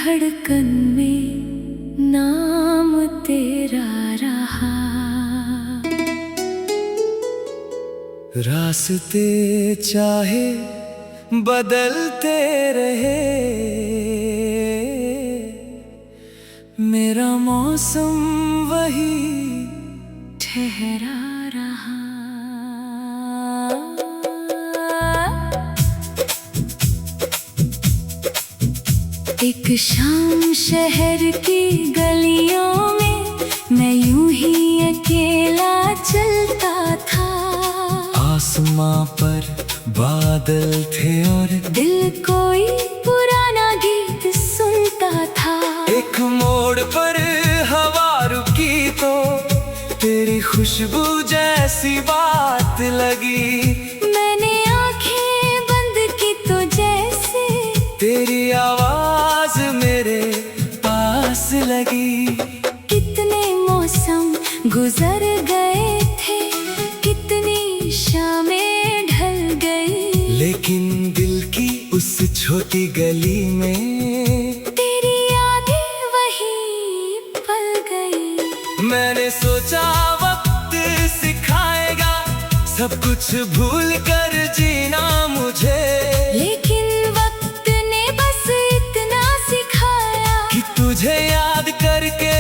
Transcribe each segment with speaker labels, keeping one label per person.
Speaker 1: धड़कन में नाम तेरा रहा।
Speaker 2: रास्ते चाहे बदलते रहे, मेरा मौसम वही
Speaker 1: ठहरा रहा। एक शाम शहर की गलियों में मैं यूं ही अकेला चलता था।
Speaker 2: आसमां पर बादल थे और
Speaker 1: दिल कोई पुराना गीत सुनता था।
Speaker 2: एक मोड़ पर हवा रुकी तो तेरी खुशबू जैसी बात लगी।
Speaker 1: मैंने आंखें बंद की तो जैसे
Speaker 2: तेरी आवाज मेरे पास लगी।
Speaker 1: कितने मौसम गुजर गए थे, कितनी शामें ढल गई,
Speaker 2: लेकिन दिल की उस छोटी गली में
Speaker 1: तेरी यादें वही पल गई।
Speaker 2: मैंने सोचा वक्त सिखाएगा सब कुछ भूल कर जीना मुझे,
Speaker 1: लेकिन वक्त ने बस इतना सिखाया
Speaker 2: कि तुझे याद करके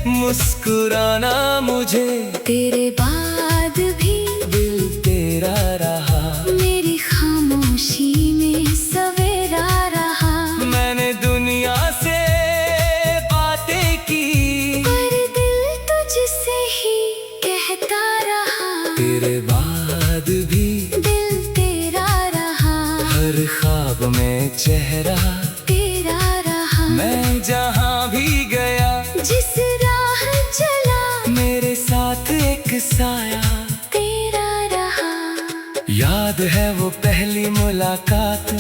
Speaker 2: मुस्कुराना मुझे।
Speaker 1: तेरे बाद भी
Speaker 2: दिल तेरा रहा,
Speaker 1: मेरी खामोशी में सवेरा रहा।
Speaker 2: मैंने दुनिया से बातें की,
Speaker 1: पर दिल तुझसे ही कहता रहा।
Speaker 2: तेरे बाद भी
Speaker 1: दिल तेरा रहा,
Speaker 2: हर ख्वाब में चेहरा
Speaker 1: तेरा रहा।
Speaker 2: मैं जहाँ भी गया,
Speaker 1: जिस राह चला,
Speaker 2: मेरे साथ एक साया
Speaker 1: तेरा रहा।
Speaker 2: याद है वो पहली मुलाकात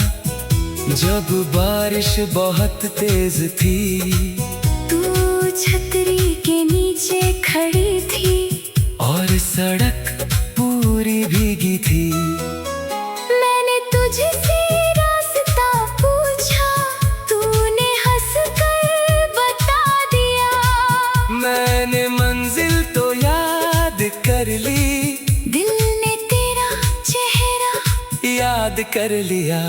Speaker 2: जब बारिश बहुत तेज थी।
Speaker 1: तू छतरी के नीचे खड़ी थी
Speaker 2: और सड़क पूरी भीगी थी।
Speaker 1: मैंने तुझसे रास्ता पूछा, तूने हंस कर बता दिया।
Speaker 2: मैंने मंजिल तो याद कर ली,
Speaker 1: दिल ने तेरा चेहरा
Speaker 2: याद कर लिया।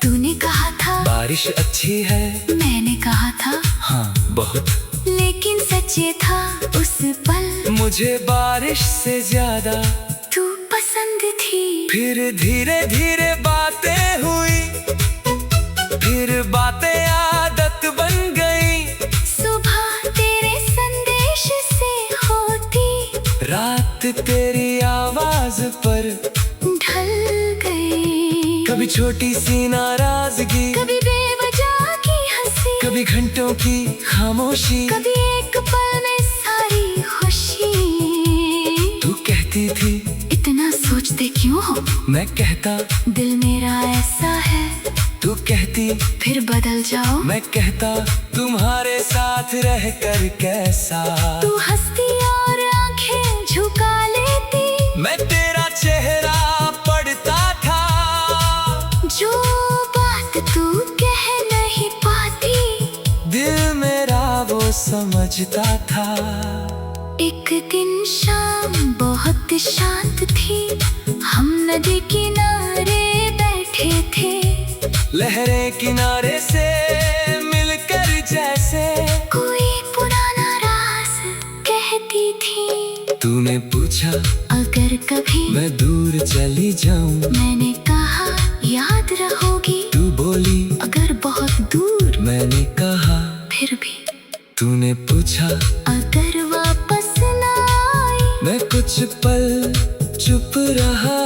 Speaker 1: तूने कहा था
Speaker 2: बारिश अच्छी है,
Speaker 1: मैंने कहा था
Speaker 2: हाँ बहुत,
Speaker 1: लेकिन सच ये था उस पल
Speaker 2: मुझे बारिश से ज्यादा
Speaker 1: तू पसंद थी।
Speaker 2: फिर धीरे धीरे बातें हुई, फिर बातें आदत बन गई।
Speaker 1: सुबह तेरे संदेश से होती,
Speaker 2: रात तेरी आवाज पर
Speaker 1: ढल गई।
Speaker 2: कभी छोटी सी नाराजगी,
Speaker 1: कभी बेवजह की हंसी,
Speaker 2: कभी घंटों की खामोशी,
Speaker 1: कभी एक पल में सारी खुशी।
Speaker 2: तू कहती थी
Speaker 1: इतना सोचते क्यों हो,
Speaker 2: मैं कहता
Speaker 1: दिल मेरा ऐसा है।
Speaker 2: तू कहती
Speaker 1: फिर बदल जाओ,
Speaker 2: मैं कहता तुम्हारे साथ रहकर कैसा।
Speaker 1: तू हंसती और आंखें झुका लेती,
Speaker 2: मैं तेरा चेहरा पढ़ता था।
Speaker 1: जो बात तू कह नहीं पाती,
Speaker 2: दिल मेरा वो समझता था।
Speaker 1: एक दिन शाम बहुत शांत थी, हम नदी किनारे बैठे थे।
Speaker 2: लहरें किनारे से मिलकर जैसे
Speaker 1: कोई पुराना राज कहती थी।
Speaker 2: तूने पूछा
Speaker 1: अगर कभी
Speaker 2: मैं दूर चली जाऊं,
Speaker 1: मैंने कहा याद रहोगी।
Speaker 2: तू बोली
Speaker 1: अगर बहुत दूर,
Speaker 2: मैंने कहा
Speaker 1: फिर भी।
Speaker 2: तूने पूछा
Speaker 1: अगर वापस ना आई,
Speaker 2: मैं कुछ पल चुप रहा।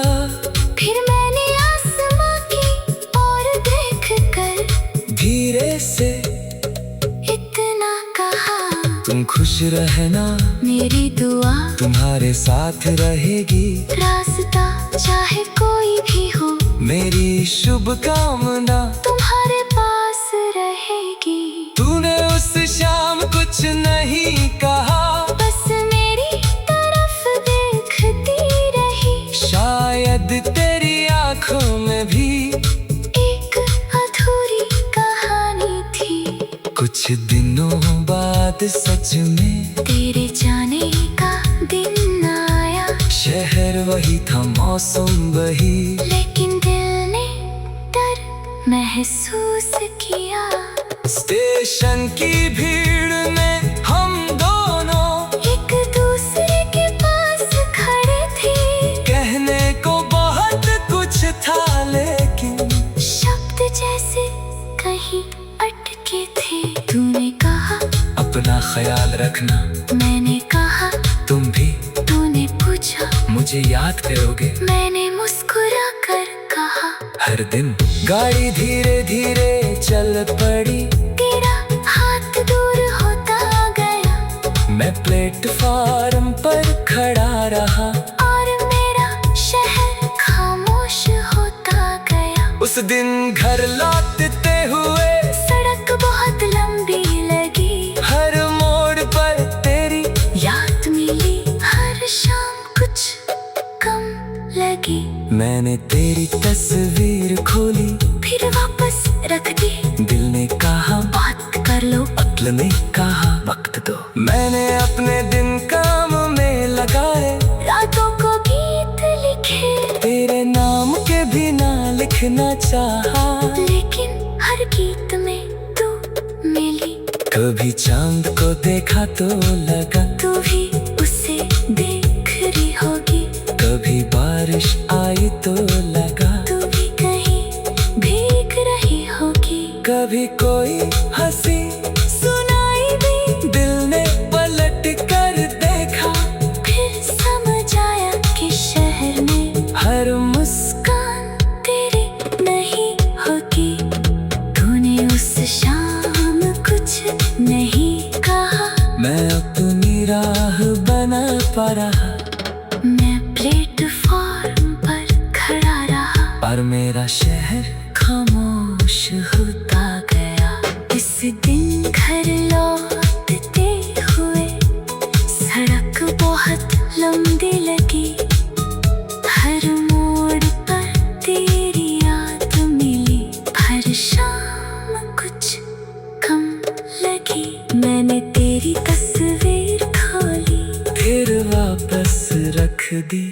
Speaker 1: फिर मैंने आसमां की ओर देख कर
Speaker 2: धीरे से
Speaker 1: इतना कहा,
Speaker 2: तुम खुश रहना,
Speaker 1: मेरी दुआ
Speaker 2: तुम्हारे साथ रहेगी।
Speaker 1: रास्ता चाहे कोई भी हो,
Speaker 2: मेरी शुभकामना
Speaker 1: तुम्हारे पास रहेगी।
Speaker 2: तूने उस शाम कुछ नहीं कहा,
Speaker 1: बस मेरी तरफ देखती रही।
Speaker 2: शायद तेरी आंखों में भी
Speaker 1: एक अधूरी कहानी थी।
Speaker 2: कुछ दिनों बाद सच में
Speaker 1: तेरे जाने का दिन आया।
Speaker 2: शहर वही था, मौसम वही,
Speaker 1: लेकिन दिल ने डर महसूस किया।
Speaker 2: स्टेशन की भीड़ में हम दोनों
Speaker 1: एक दूसरे के पास खड़े थे।
Speaker 2: कहने को बहुत कुछ था, लेकिन
Speaker 1: शब्द जैसे कहीं अटके थे। तूने कहा
Speaker 2: अपना ख्याल रखना,
Speaker 1: मैंने कहा
Speaker 2: तुम भी।
Speaker 1: तूने पूछा
Speaker 2: मुझे याद करोगे,
Speaker 1: मैंने मुस्कुरा कर कहा।
Speaker 2: हर दिन गाड़ी धीरे धीरे चल पड़ी,
Speaker 1: तेरा हाथ दूर होता गया।
Speaker 2: मैं प्लेटफार्म पर खड़ा रहा
Speaker 1: और मेरा शहर खामोश होता गया।
Speaker 2: उस दिन घर लौटते हुए
Speaker 1: सड़क बहुत लंबी लगी।
Speaker 2: हर मोड़ पर तेरी
Speaker 1: याद मिली, हर शाम कुछ कम लगी।
Speaker 2: मैंने तेरी तस्वीर खोली,
Speaker 1: फिर वापस रख दी।
Speaker 2: दिल ने कहा
Speaker 1: बात कर लो,
Speaker 2: अक्ल ने कहा वक्त दो। मैंने अपने दिन काम में लगाए,
Speaker 1: रातों को गीत लिखे।
Speaker 2: तेरे नाम के बिना लिखना चाहा,
Speaker 1: लेकिन हर गीत में तू मिली।
Speaker 2: कभी चांद को देखा तो लगा
Speaker 1: तू भी उसे देख रही होगी।
Speaker 2: कभी बारिश आई तो लगा
Speaker 1: तू भी कहीं भीग रही होगी।
Speaker 2: कभी कोई हंसी सुनाई दी, दिल ने पलट कर देखा।
Speaker 1: फिर समझ आया कि शहर में
Speaker 2: हर मुस्कान
Speaker 1: तेरी नहीं होगी। तूने उस शाम कुछ नहीं कहा।
Speaker 2: मैं अपनी राह बना पा रहा,
Speaker 1: मैं प्लेटफॉर्म पर खड़ा रहा।
Speaker 2: और मेरा शहर
Speaker 1: खामोश होता गया। इस दिन घर लौटते हुए सड़क बहुत लंबी लगी। हर मोड़ पर तेरी याद मिली, हर शाम कुछ कम लगी। मैंने तेरी तस्वीर खोली,
Speaker 2: फिर वापस रख दी।